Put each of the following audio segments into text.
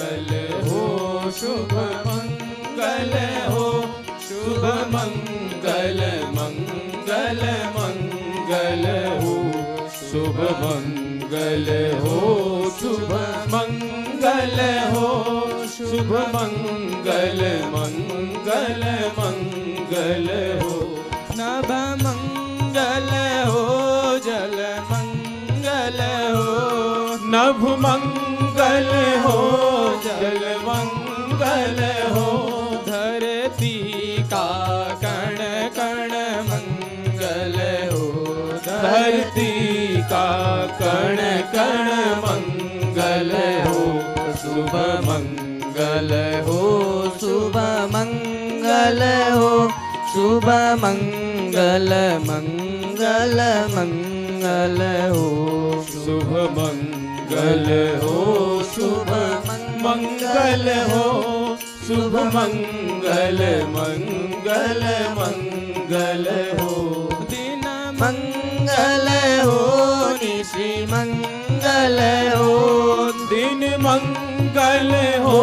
मंगल हो, शुभ मंगल हो, शुभ मंगल मंगल मंगल हो, शुभ मंगल हो, शुभ मंगल हो, शुभ मंगल मंगल मंगल हो, नभ मंगल हो, जल मंगल हो, नभ मंगल हो, जल मंगल हो, धरती का कण कण मंगल हो, धरती का कण कण मंगल हो, शुभ मंगल हो, शुभ मंगल हो, शुभ मंगल मंगल मंगल हो, शुभ मंगल हो, शुभ मंगल हो, शुभ मंगल मंगल मंगल हो, दिन मंगल हो, निशि मंगल हो, दिन मंगल हो,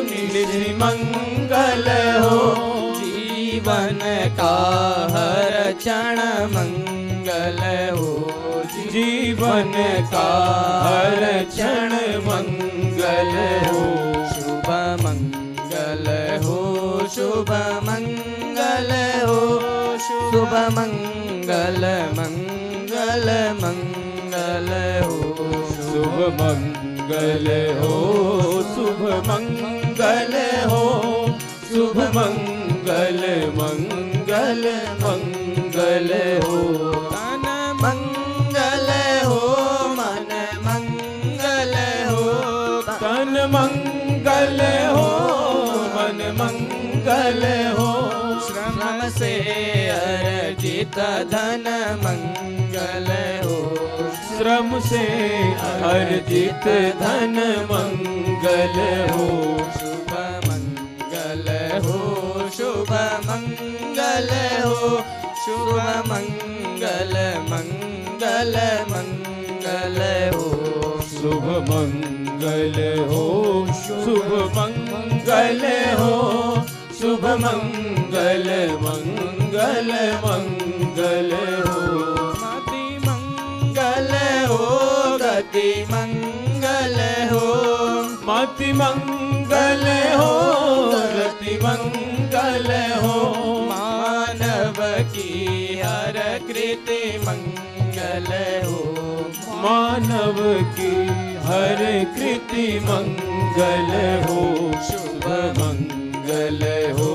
निशि मंगल हो, जीवन का हर क्षण मंगल हो, जीवन का हर क्षण मंगल हो, शुभ मंगल हो, शुभ मंगल हो, शुभ मंगल मंगल मंगल हो, शुभ मंगल हो, शुभ मंगल हो, शुभ मंगल मंगल मंगल हो, तन मंगल हो, मन मंगल हो, तन मंगल हो, मन मंगल हो, श्रम से अर्जित धन मंगल हो, श्रम से अर्जित धन मंगल हो, शुभ मंगल हो, शुभ मंगल हो, शुभ मंगल मंगल मंगल हो, शुभ मंगल हो, शुभ मंगल हो, शुभ मंगल मंगल मंगल हो, मति मंगल हो, गति मंगल हो, मति मंगल हो, गति मंगल हो, मानव की हर कृति मंगल हो, मानव की हर कृति मंगल हो, शुभ मंगल हो,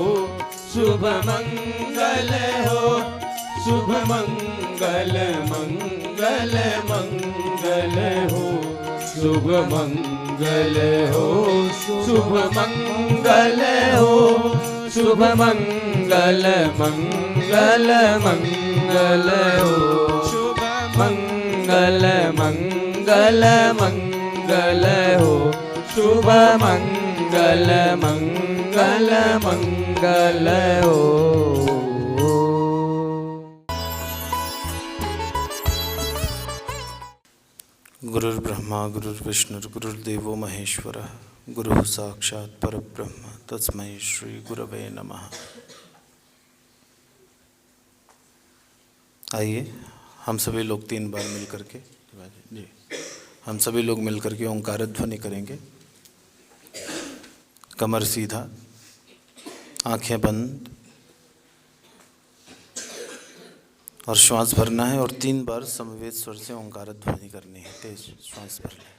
शुभ मंगल हो, शुभ मंगल मंगल मंगल हो, शुभ मंगल हो, शुभ मंगल हो, शुभ मंगल मंगल मंगल हो, शुभ मंगल मंगल मंगल हो, शुभ मंगल मंगल मंगल हो। गुरुर्ब्रह्मा गुरुर्विष्णु गुरुर्देवो महेश्वरः, गुरुः साक्षात् परब्रह्म तस्मै श्री गुरवे नमः। आइए हम सभी लोग 3 बार मिल करके जी हम सभी लोग मिल करके ओंकार ध्वनि करेंगे। कमर सीधा, आंखें बंद और श्वास भरना है और 3 बार समवेत स्वर से ओंकार ध्वनि करनी है। तेज श्वास भर लें।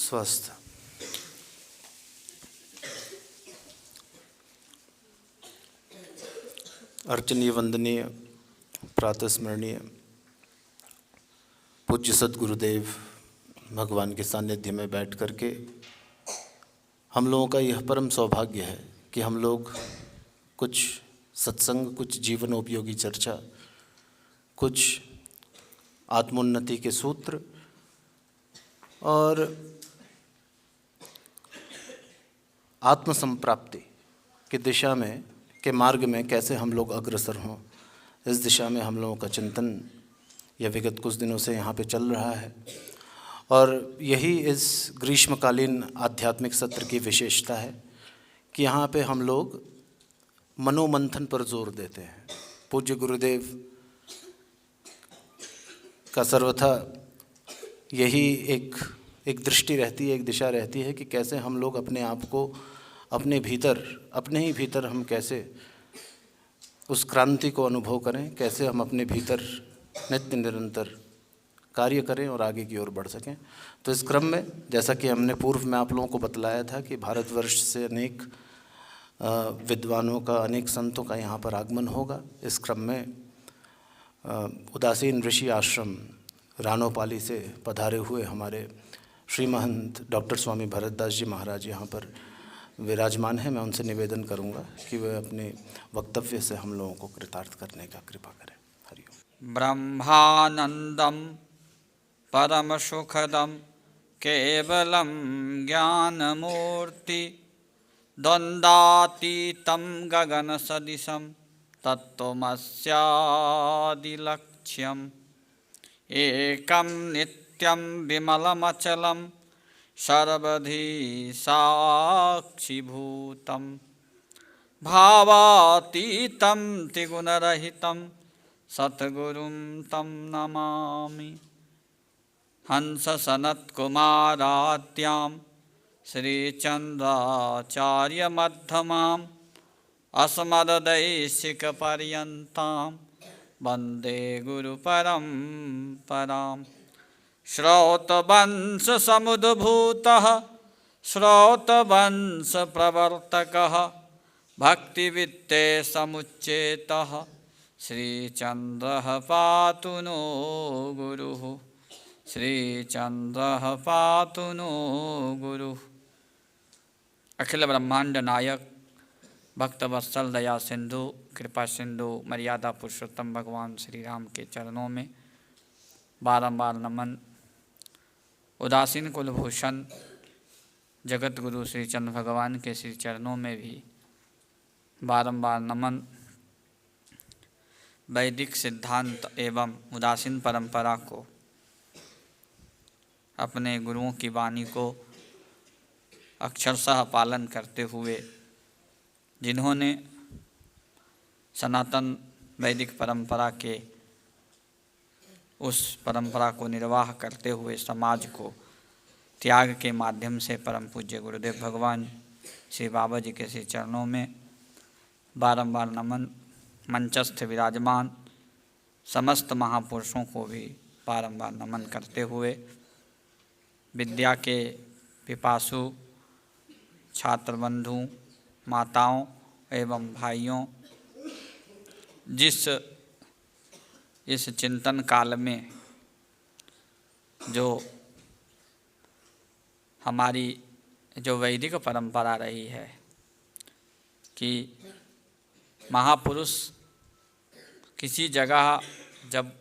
स्वस्थ। अर्चनीय, वंदनीय, प्रातः स्मरणीय पूज्य सद्गुरुदेव भगवान के सानिध्य में बैठ करके हम लोगों का यह परम सौभाग्य है कि हम लोग कुछ सत्संग, कुछ जीवनोपयोगी चर्चा, कुछ आत्मोन्नति के सूत्र और आत्मसंप्राप्ति की दिशा में के मार्ग में कैसे हम लोग अग्रसर हों, इस दिशा में हम लोगों का चिंतन यह विगत कुछ दिनों से यहाँ पे चल रहा है। और यही इस ग्रीष्मकालीन आध्यात्मिक सत्र की विशेषता है कि यहाँ पे हम लोग मनोमंथन पर जोर देते हैं। पूज्य गुरुदेव का सर्वथा यही एक दृष्टि रहती है, एक दिशा रहती है कि कैसे हम लोग अपने आप को अपने ही भीतर हम कैसे उस क्रांति को अनुभव करें, कैसे हम अपने भीतर नित्य निरंतर कार्य करें और आगे की ओर बढ़ सकें। तो इस क्रम में जैसा कि हमने पूर्व में आप लोगों को बतलाया था कि भारतवर्ष से अनेक विद्वानों का, अनेक संतों का यहाँ पर आगमन होगा। इस क्रम में उदासीन ऋषि आश्रम रानोपाली से पधारे हुए हमारे श्री महंत डॉक्टर स्वामी भरतदास जी महाराज यहाँ पर विराजमान हैं। मैं उनसे निवेदन करूँगा कि वे अपने वक्तव्य से हम लोगों को कृतार्थ करने का कृपा करें। हरिओम। ब्रह्मानंदम परम सुखदम केवलम ज्ञानमूर्ति द्वंद्वातीतं गगन सदिशं तत्त्वमस्यादिलक्ष्यम् एकं नित्यं विमलमचलं सर्वधी साक्षिभूतं भावातीतं त्रिगुणरहितं सद्गुरुं तं नमामि। हंससनत्कुमाराद्यां श्रीचन्द्राचार्यमध्यमाम् अस्मद्दैशिकपर्यन्तां वन्दे गुरुपरम्पराम्। श्रौतवंशसमुद्भूतः श्रौतवंशप्रवर्तकः भक्तिवित्तेसमुच्चेतः श्रीचन्द्रः पातु नो गुरुः, श्रीचन्द्रः पातु नो गुरुः। अखिल ब्रह्मांड नायक भक्तवत्सल दया सिंधु कृपा सिंधु मर्यादा पुरुषोत्तम भगवान श्री राम के चरणों में बारंबार नमन। उदासीन कुलभूषण जगत गुरु श्री चंद्र भगवान के श्री चरणों में भी बारंबार नमन। वैदिक सिद्धांत एवं उदासीन परंपरा को, अपने गुरुओं की वाणी को अक्षरशः पालन करते हुए जिन्होंने सनातन वैदिक परंपरा के उस परंपरा को निर्वाह करते हुए समाज को त्याग के माध्यम से परम पूज्य गुरुदेव भगवान श्री बाबा जी के श्री चरणों में बारंबार नमन। मंचस्थ विराजमान समस्त महापुरुषों को भी बारंबार नमन करते हुए विद्या के पिपासु छात्र बंधु माताओं एवं भाइयों, इस चिंतन काल में जो हमारी वैदिक परंपरा रही है कि महापुरुष किसी जगह जब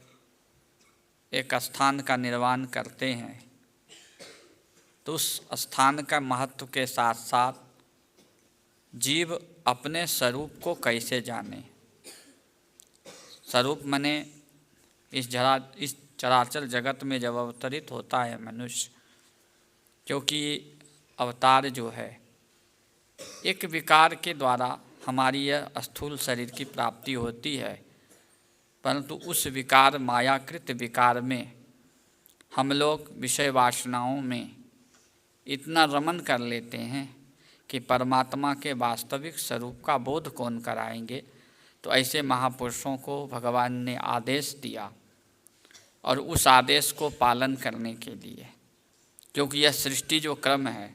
एक स्थान का निर्माण करते हैं तो उस स्थान का महत्व के साथ साथ जीव अपने स्वरूप को कैसे जाने। स्वरूप माने इस चराचर जगत में जब अवतरित होता है मनुष्य, क्योंकि अवतार जो है एक विकार के द्वारा हमारी यह स्थूल शरीर की प्राप्ति होती है, परंतु उस विकार मायाकृत विकार में हम लोग विषय वासनाओं में इतना रमन कर लेते हैं कि परमात्मा के वास्तविक स्वरूप का बोध कौन कराएंगे। तो ऐसे महापुरुषों को भगवान ने आदेश दिया और उस आदेश को पालन करने के लिए, क्योंकि यह सृष्टि जो क्रम है,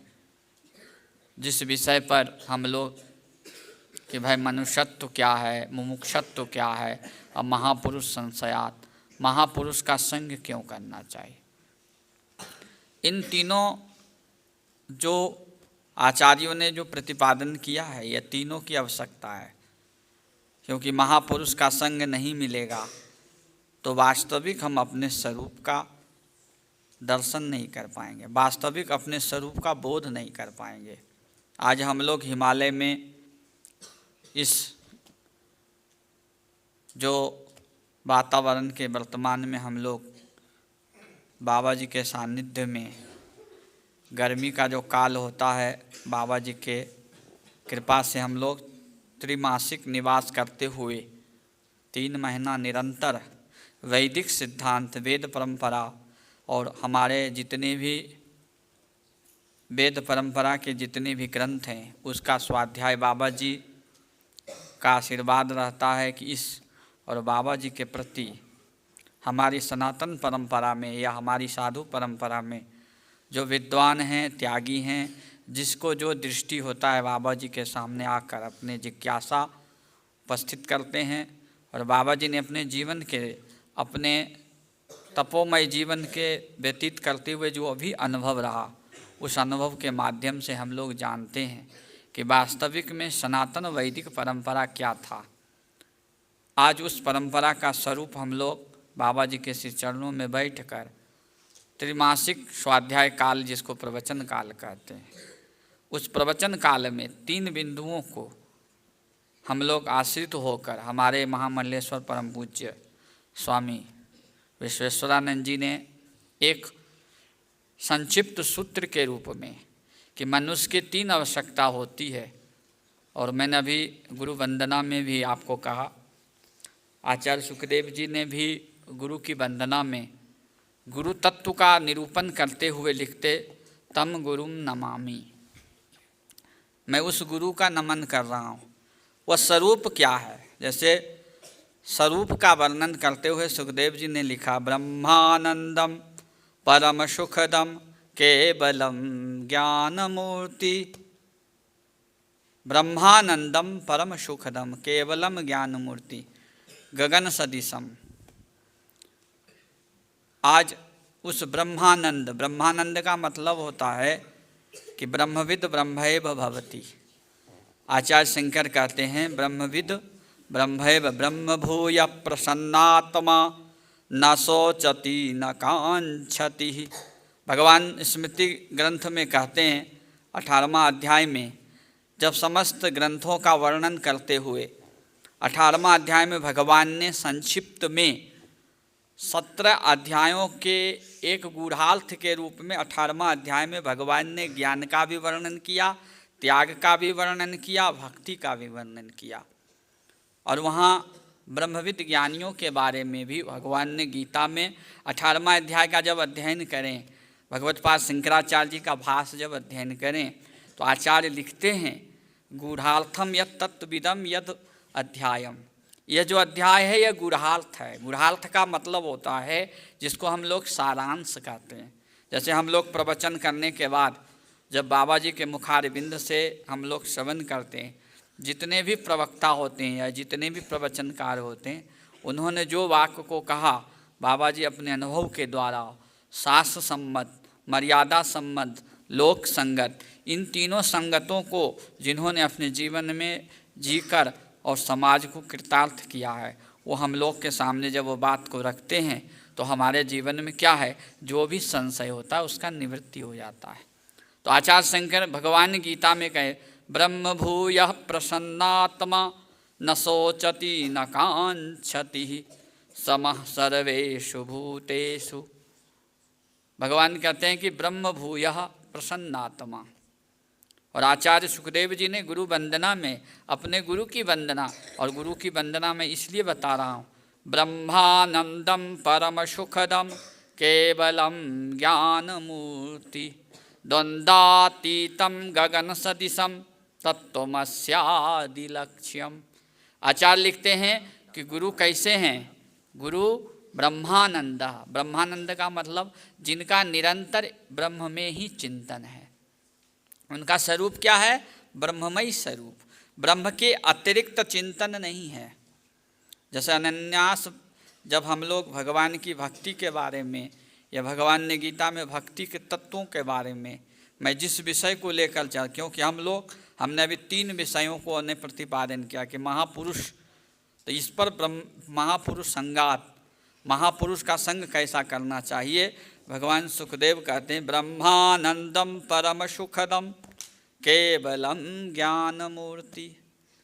जिस विषय पर हम लोग कि भाई मनुष्यत्व क्या है, मुमुक्षत्व क्या है, और महापुरुष संशयात, महापुरुष का संग क्यों करना चाहिए, इन तीनों जो आचार्यों ने जो प्रतिपादन किया है, यह तीनों की आवश्यकता है। क्योंकि महापुरुष का संग नहीं मिलेगा तो वास्तविक हम अपने स्वरूप का दर्शन नहीं कर पाएंगे, वास्तविक अपने स्वरूप का बोध नहीं कर पाएंगे। आज हम लोग हिमालय में इस जो वातावरण के वर्तमान में हम लोग बाबा जी के सानिध्य में, गर्मी का जो काल होता है, बाबा जी के कृपा से हम लोग त्रिमासिक निवास करते हुए 3 महीना निरंतर वैदिक सिद्धांत, वेद परंपरा और हमारे जितने भी वेद परंपरा के जितने भी ग्रंथ हैं उसका स्वाध्याय बाबा जी का आशीर्वाद रहता है कि इस और बाबा जी के प्रति हमारी सनातन परंपरा में या हमारी साधु परंपरा में जो विद्वान हैं, त्यागी हैं, जिसको जो दृष्टि होता है बाबा जी के सामने आकर अपने जिज्ञासा उपस्थित करते हैं। और बाबा जी ने अपने जीवन के, अपने तपोमय जीवन के व्यतीत करते हुए जो अभी अनुभव रहा, उस अनुभव के माध्यम से हम लोग जानते हैं कि वास्तविक में सनातन वैदिक परंपरा क्या था। आज उस परंपरा का स्वरूप हम लोग बाबा जी के श्री चरणों में बैठकर त्रिमासिक स्वाध्याय काल, जिसको प्रवचन काल कहते हैं, उस प्रवचन काल में 3 बिंदुओं को हम लोग आश्रित होकर हमारे महामंडलेश्वर परम पूज्य स्वामी विश्वेश्वरानंद जी ने एक संक्षिप्त सूत्र के रूप में कि मनुष्य की 3 आवश्यकता होती है। और मैंने अभी गुरु वंदना में भी आपको कहा, आचार्य सुखदेव जी ने भी गुरु की वंदना में गुरु तत्व का निरूपण करते हुए लिखते, तम गुरुम नमामि, मैं उस गुरु का नमन कर रहा हूँ। वह स्वरूप क्या है, जैसे स्वरूप का वर्णन करते हुए सुखदेव जी ने लिखा, ब्रह्मानंदम परम सुखदम केवलम ज्ञानमूर्ति, ब्रह्मानंदम परम सुखदम केवलम ज्ञानमूर्ति गगन सदिशम। आज उस ब्रह्मानंद, ब्रह्मानंद का मतलब होता है कि ब्रह्मविद ब्रह्मैव भवति। आचार्य शंकर कहते हैं, ब्रह्मविद ब्रह्मैव ब्रह्मभूय प्रसन्नात्मा न शोचति न कांक्षति। भगवान स्मृति ग्रंथ में कहते हैं 18वां अध्याय में, जब समस्त ग्रंथों का वर्णन करते हुए 18वां अध्याय में भगवान ने संक्षिप्त में 17 अध्यायों के एक गूढ़ार्थ के रूप में 18वां अध्याय में भगवान ने ज्ञान का भी वर्णन किया, त्याग का भी वर्णन किया, भक्ति का भी वर्णन किया। और वहाँ ब्रह्मविद ज्ञानियों के बारे में भी भगवान ने गीता में 18वां अध्याय का जब अध्ययन करें, भगवत्पाद शंकराचार्य जी का भाष्य जब अध्ययन करें, तो आचार्य लिखते हैं, गूढ़ार्थम यत् तत्विदम यद अध्यायम। यह जो अध्याय है यह गूढ़ार्थ है। गूढ़ार्थ का मतलब होता है जिसको हम लोग सारांश कहते हैं। जैसे हम लोग प्रवचन करने के बाद जब बाबा जी के मुखारविंद से हम लोग श्रवण करते हैं, जितने भी प्रवक्ता होते हैं या जितने भी प्रवचनकार होते हैं, उन्होंने जो वाक्य को कहा, बाबा जी अपने अनुभव के द्वारा शास्त्र सम्मत, मर्यादा सम्मत, लोक संगत, इन तीनों संगतों को जिन्होंने अपने जीवन में जीकर और समाज को कृतार्थ किया है, वो हम लोग के सामने जब वो बात को रखते हैं तो हमारे जीवन में क्या है, जो भी संशय होता है उसका निवृत्ति हो जाता है। तो आचार्य शंकर भगवान गीता में कहे, ब्रह्म भूयः प्रसन्नात्मा न शोचति न कांक्षति समः सर्वेषु भूतेषु। भगवान कहते हैं कि ब्रह्म भूयः प्रसन्नात्मा। और आचार्य सुखदेव जी ने गुरु वंदना में अपने गुरु की वंदना, और गुरु की वंदना में इसलिए बता रहा हूँ, ब्रह्मानंदम परम सुखदम केवलम ज्ञानमूर्ति द्वंद्वातीतम गगन सदिशम तत्त्वमस्यादि लक्ष्यम। आचार्य लिखते हैं कि गुरु कैसे हैं, गुरु ब्रह्मानंद, ब्रह्मानंद का मतलब जिनका निरंतर ब्रह्म में ही चिंतन है। उनका स्वरूप क्या है? ब्रह्ममय स्वरूप, ब्रह्म के अतिरिक्त चिंतन नहीं है। जैसे अनन्यास, जब हम लोग भगवान की भक्ति के बारे में या भगवान ने गीता में भक्ति के तत्वों के बारे में, मैं जिस विषय को लेकर चल, क्योंकि हमने अभी 3 विषयों को हमने प्रतिपादन किया कि महापुरुष, तो इस पर महापुरुष संगात, महापुरुष का संग कैसा करना चाहिए। भगवान सुखदेव कहते हैं ब्रह्मानंदम परम सुखदम केवलम ज्ञान मूर्ति।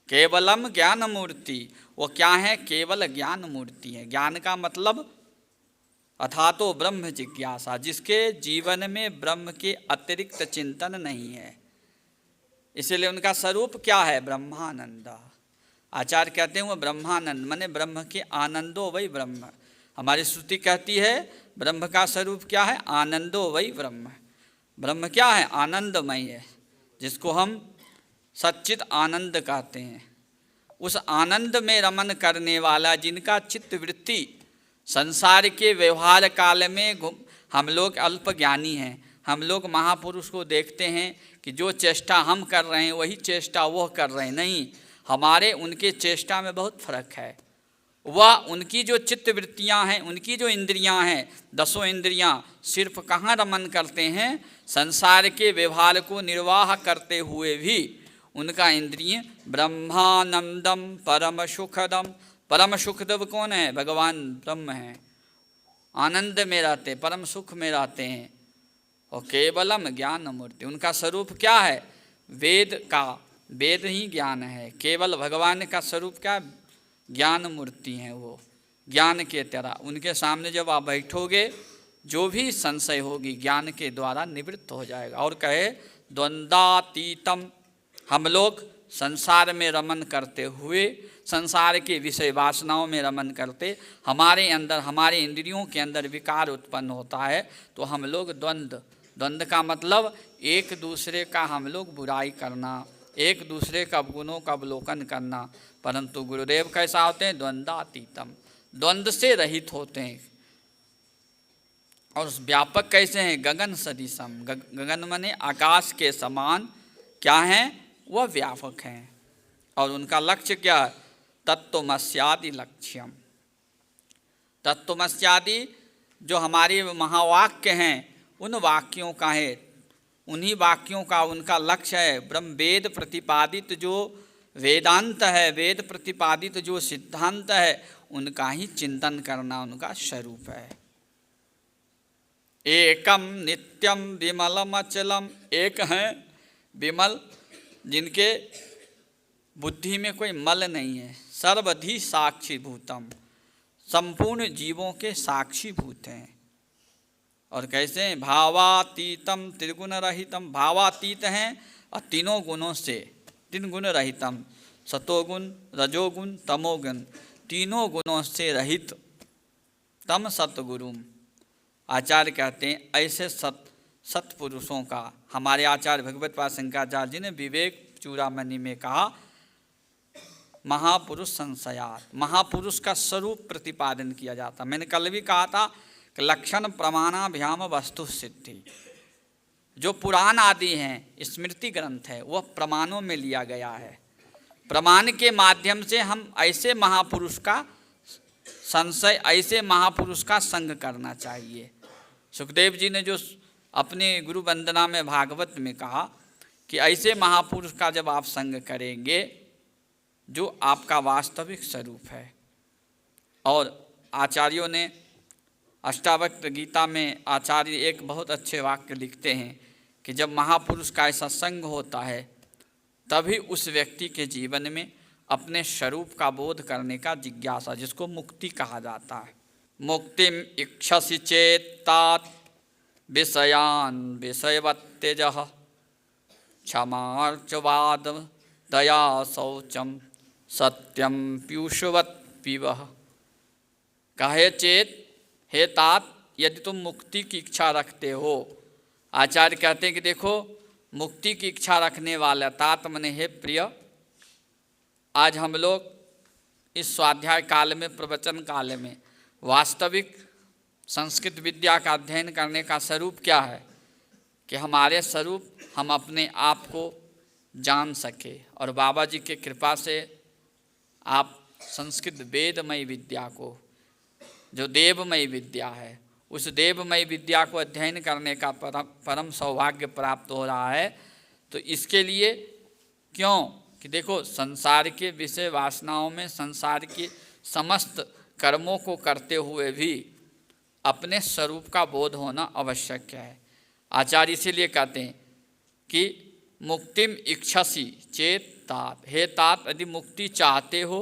केवलम ज्ञान मूर्ति, वो क्या है? केवल ज्ञान मूर्ति है। ज्ञान का मतलब अथातो ब्रह्म जिज्ञासा, जिसके जीवन में ब्रह्म के अतिरिक्त चिंतन नहीं है। इसलिए उनका स्वरूप क्या है? ब्रह्मानंद। आचार्य कहते हैं वो ब्रह्मानंद माने ब्रह्म के आनंदो वही ब्रह्म। हमारी श्रुति कहती है ब्रह्म का स्वरूप क्या है? आनंदो वही ब्रह्म। ब्रह्म क्या है? आनंदमय है, जिसको हम सच्चित आनंद कहते हैं। उस आनंद में रमन करने वाला, जिनका चित्त वृत्ति संसार के व्यवहार काल में, हम लोग अल्प ज्ञानी हैं। हम लोग महापुरुष को देखते हैं कि जो चेष्टा हम कर रहे हैं वही चेष्टा वह कर रहे हैं। नहीं, हमारे उनके चेष्टा में बहुत फर्क है। वह उनकी जो चित्त वृत्तियाँ हैं, उनकी जो इंद्रियाँ हैं, 10 इंद्रियाँ सिर्फ कहाँ रमन करते हैं? संसार के व्यवहार को निर्वाह करते हुए भी उनका इंद्रिय ब्रह्मानंदम परम सुखदम। परम सुखदेव कौन है? भगवान ब्रह्म हैं। आनंद में रहते, परम सुख में रहते हैं। और केवलम ज्ञान मूर्ति, उनका स्वरूप क्या है? वेद ही ज्ञान है। केवल भगवान का स्वरूप क्या? ज्ञान मूर्ति हैं। वो ज्ञान के तरह, उनके सामने जब आप बैठोगे जो भी संशय होगी ज्ञान के द्वारा निवृत्त हो जाएगा। और कहे द्वंद्वातीतम, हम लोग संसार में रमन करते हुए, संसार के विषय वासनाओं में रमन करते, हमारे अंदर, हमारे इंद्रियों के अंदर विकार उत्पन्न होता है, तो हम लोग द्वंद्व का मतलब एक दूसरे का हम लोग बुराई करना, एक दूसरे का गुणों का अवलोकन करना। परंतु गुरुदेव कैसा होते हैं? द्वंद्वातीतम, द्वंद्व से रहित होते हैं। और व्यापक कैसे हैं? गगन सदृशम, गगन माने आकाश के समान क्या हैं? वह व्यापक हैं। और उनका लक्ष्य क्या है? तत्वमस्यादि लक्ष्यम। तत्वमस्यादि जो हमारे महावाक्य हैं, उन वाक्यों का है, उन्हीं वाक्यों का उनका लक्ष्य है। ब्रह्म वेद प्रतिपादित जो वेदांत है, वेद प्रतिपादित जो सिद्धांत है, उनका ही चिंतन करना उनका स्वरूप है। एकम नित्यम विमलम अचलम, एक हैं विमल, जिनके बुद्धि में कोई मल नहीं है। सर्वधि साक्षी भूतम, संपूर्ण जीवों के साक्षी भूत हैं। और कैसे हैं? भावातीतम त्रिगुण रहितम, भावातीत हैं और तीनों गुणों से, 3 गुण रहितम, सतोगुण रजोगुण तमोगुण, तीनों गुणों से रहित। तम सतगुरुम, आचार्य कहते हैं ऐसे सत्पुरुषों का, हमारे आचार्य भगवत पाद शंकराचार्य जी ने विवेक चूड़ामणि में कहा महापुरुष संशयात, महापुरुष का स्वरूप प्रतिपादन किया जाता। मैंने कल भी कहा था कि लक्षण प्रमाणाभ्याम वस्तु सिद्धि, जो पुराण आदि हैं, स्मृति ग्रंथ है, वह प्रमाणों में लिया गया है। प्रमाण के माध्यम से हम ऐसे महापुरुष का संशय, ऐसे महापुरुष का संग करना चाहिए। सुखदेव जी ने जो अपने गुरु वंदना में भागवत में कहा कि ऐसे महापुरुष का जब आप संग करेंगे जो आपका वास्तविक स्वरूप है। और आचार्यों ने अष्टावक्र गीता में आचार्य एक बहुत अच्छे वाक्य लिखते हैं कि जब महापुरुष का ऐसा संग होता है तभी उस व्यक्ति के जीवन में अपने स्वरूप का बोध करने का जिज्ञासा, जिसको मुक्ति कहा जाता है। मुक्तिम इक्षसि चेत्तात विषयान विषयवत्यजः क्षमार्चवाद दया शौचम सत्यम पीयूषवत् पीवः। कहे चेत, हे तात, यदि तुम मुक्ति की इच्छा रखते हो, आचार्य कहते हैं कि देखो मुक्ति की इच्छा रखने वाला, तात मने हे प्रिय, आज हम लोग इस स्वाध्याय काल में, प्रवचन काल में वास्तविक संस्कृत विद्या का अध्ययन करने का स्वरूप क्या है कि हमारे स्वरूप हम अपने आप को जान सके। और बाबा जी के कृपा से आप संस्कृत वेदमय विद्या को, जो देवमय विद्या है, उस देवमय विद्या को अध्ययन करने का परम सौभाग्य प्राप्त हो रहा है। तो इसके लिए क्यों कि देखो, संसार के विषय वासनाओं में, संसार के समस्त कर्मों को करते हुए भी अपने स्वरूप का बोध होना आवश्यक है। आचार्य इसीलिए कहते हैं कि मुक्तिम इच्छसी चेत तात, हे तात यदि मुक्ति चाहते हो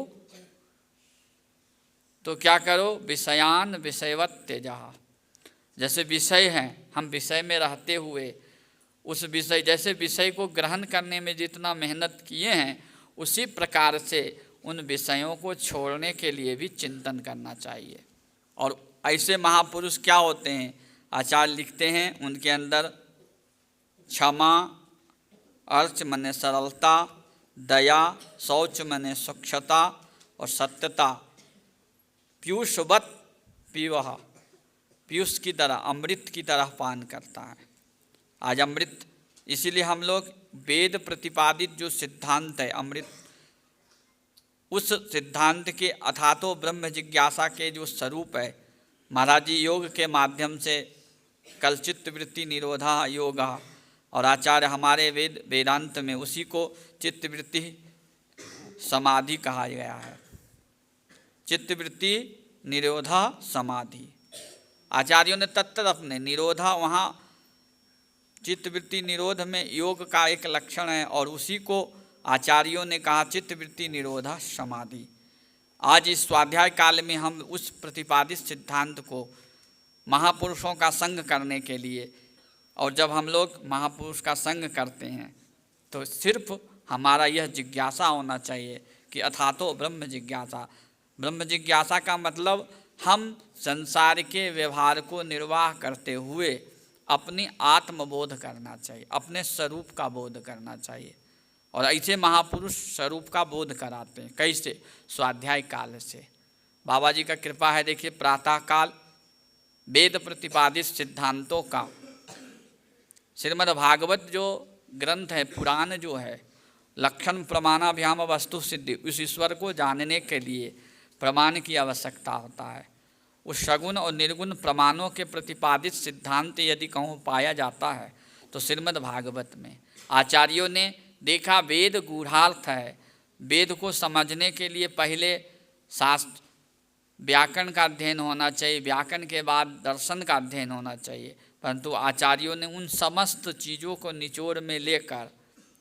तो क्या करो, विषयान विषयवत त्यजा। जैसे विषय हैं, हम विषय में रहते हुए उस विषय, जैसे विषय को ग्रहण करने में जितना मेहनत किए हैं, उसी प्रकार से उन विषयों को छोड़ने के लिए भी चिंतन करना चाहिए। और ऐसे महापुरुष क्या होते हैं, आचार्य लिखते हैं उनके अंदर क्षमा, अर्च मने सरलता, दया, शौच मने स्वच्छता और सत्यता, पीयूषवत पीवह, पीयूष की तरह, अमृत की तरह पान करता है। आज अमृत, इसीलिए हम लोग वेद प्रतिपादित जो सिद्धांत है अमृत, उस सिद्धांत के अथातो ब्रह्म जिज्ञासा के जो स्वरूप है, महाराज जी योग के माध्यम से कल चित्तवृत्ति निरोधा योगा, और आचार्य हमारे वेदांत में उसी को चित्तवृत्ति समाधि कहा गया है। चित्तवृत्ति निरोधा समाधि, आचार्यों ने तत्तर अपने निरोधा, वहाँ चित्तवृत्ति निरोध में योग का एक लक्षण है, और उसी को आचार्यों ने कहा चित्तवृत्ति निरोधा समाधि। आज इस स्वाध्याय काल में हम उस प्रतिपादित सिद्धांत को महापुरुषों का संग करने के लिए, और जब हम लोग महापुरुष का संग करते हैं तो सिर्फ हमारा यह जिज्ञासा होना चाहिए कि अथातो ब्रह्म जिज्ञासा। ब्रह्म जिज्ञासा का मतलब हम संसार के व्यवहार को निर्वाह करते हुए अपनी आत्मबोध करना चाहिए, अपने स्वरूप का बोध करना चाहिए। और ऐसे महापुरुष स्वरूप का बोध कराते हैं। कैसे? स्वाध्याय काल से। बाबा जी का कृपा है, देखिए प्रातःकाल वेद प्रतिपादित सिद्धांतों का श्रीमद् भागवत जो ग्रंथ है, पुराण जो है, लक्षण प्रमाणाभ्याम वस्तु सिद्धि, उस ईश्वर को जानने के लिए प्रमाण की आवश्यकता होता है। उस सगुण और निर्गुण प्रमाणों के प्रतिपादित सिद्धांत यदि कहूँ पाया जाता है तो श्रीमद् भागवत में। आचार्यों ने देखा वेद गूढ़ार्थ है, वेद को समझने के लिए पहले शास्त्र व्याकरण का अध्ययन होना चाहिए, व्याकरण के बाद दर्शन का अध्ययन होना चाहिए। परंतु आचार्यों ने उन समस्त चीज़ों को निचोड़ में लेकर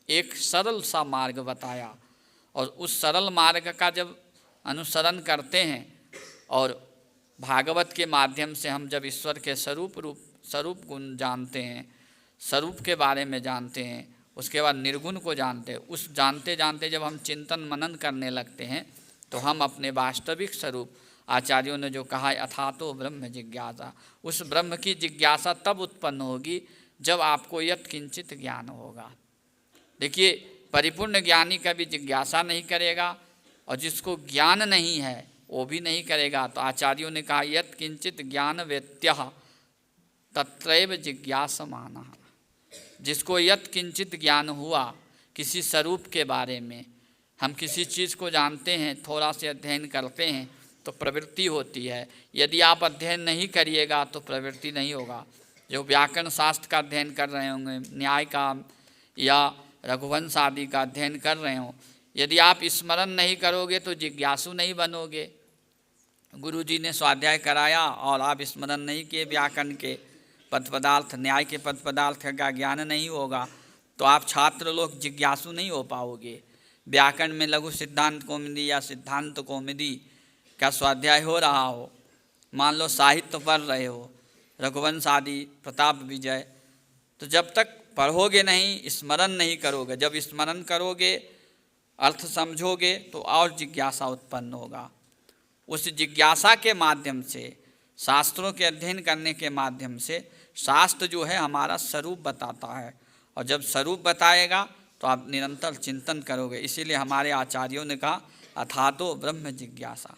एक सरल सा मार्ग बताया, और उस सरल मार्ग का जब अनुसरण करते हैं और भागवत के माध्यम से हम जब ईश्वर के स्वरूप गुण जानते हैं, स्वरूप के बारे में जानते हैं, उसके बाद निर्गुण को जानते हैं, उस जानते जानते जब हम चिंतन मनन करने लगते हैं तो हम अपने वास्तविक स्वरूप, आचार्यों ने जो कहा है अथातो ब्रह्म जिज्ञासा, उस ब्रह्म की जिज्ञासा तब उत्पन्न होगी जब आपको यत् किंचित ज्ञान होगा। देखिए, परिपूर्ण ज्ञानी कभी जिज्ञासा नहीं करेगा, और जिसको ज्ञान नहीं है वो भी नहीं करेगा। तो आचार्यों ने कहा यत् किंचित ज्ञान वेत्यः तत्रैव जिज्ञासमानः। जिसको यत् किंचित ज्ञान हुआ किसी स्वरूप के बारे में, हम किसी चीज़ को जानते हैं, थोड़ा से अध्ययन करते हैं तो प्रवृत्ति होती है। यदि आप अध्ययन नहीं करिएगा तो प्रवृत्ति नहीं होगा। जो व्याकरण शास्त्र का अध्ययन कर रहे होंगे, न्याय का या रघुवंश आदि का अध्ययन कर रहे हो, यदि आप स्मरण नहीं करोगे तो जिज्ञासु नहीं बनोगे। गुरु जी ने स्वाध्याय कराया और आप स्मरण नहीं किए, व्याकरण के पद पदार्थ, न्याय के पद पदार्थ का ज्ञान नहीं होगा, तो आप छात्र लोग जिज्ञासु नहीं हो पाओगे। व्याकरण में लघु सिद्धांत कौमुदी या सिद्धांत कौमुदी का स्वाध्याय हो रहा हो, मान लो साहित्य पढ़ रहे हो, रघुवंश आदि, प्रताप विजय, तो जब तक पढ़ोगे नहीं, स्मरण नहीं करोगे, जब स्मरण करोगे, अर्थ समझोगे तो और जिज्ञासा उत्पन्न होगा। उस जिज्ञासा के माध्यम से, शास्त्रों के अध्ययन करने के माध्यम से, शास्त्र जो है हमारा स्वरूप बताता है, और जब स्वरूप बताएगा तो आप निरंतर चिंतन करोगे। इसीलिए हमारे आचार्यों ने कहा अथातो ब्रह्म जिज्ञासा।